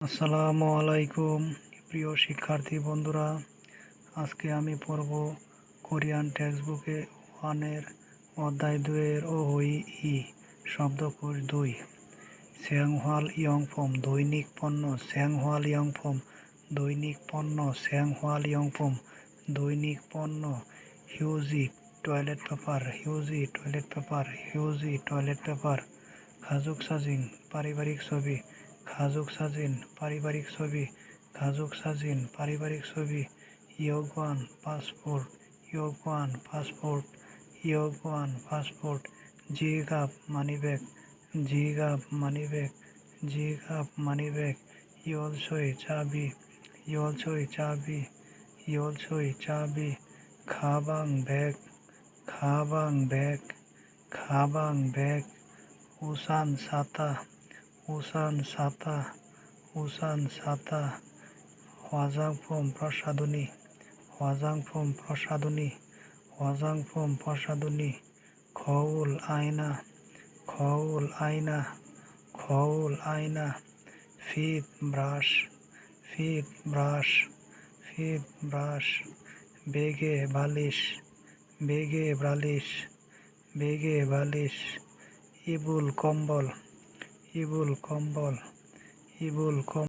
আসসালামু আলাইকুম প্রিয় শিক্ষার্থী বন্ধুরা। আজকে আমি পড়ব কোরিয়ান টেক্সটবুকে 1-এর অধ্যায় 2-এর ওই ই শব্দকোষ 2 স্যাংহওয়াল ইয়ংফম দৈনিক পণ্য স্যাংহওয়াল ইয়ংফম দৈনিক পণ্য স্যাংহওয়াল ইয়ংফম দৈনিক পণ্য হিউজি টয়লেট পেপার হিউজি টয়লেট পেপার হিউজি টয়লেট পেপার খাজুক সাজিন পারিবারিক ছবি খাজুক সাজিন পারিবারিক ছবি খাজুক সাজিন পারিবারিক ছবি ইয়গওয়ান পাসপোর্ট ইয়গওয়ান পাসপোর্ট ইয়গওয়ান পাসপোর্ট জিগাপ মানিব্যাগ জিগাপ মানিব্যাগ জিগাপ মানিব্যাগ ইয়লসই চাবি ইয়লসই চাবি ইয়লসই চাবি খাবাং ব্যাগ খাবাং ব্যাগ খাবাং ব্যাগ উসান ছাতা উসান ছাতা উসান ছাতা হ্বাজাংফম প্রসাধনী হ্বাজাংফম প্রসাধনী হ্বাজাংফম প্রসাধনী খউল আয়না খউল আয়না খউল আয়না ফিত ব্রাশ ফিত ব্রাশ ফিত ব্রাশ বেগে বালিশ বেগে বালিশ বেগে বালিশ ইবুল কম্বল ইবুল কম্বল ইবুল কম্বল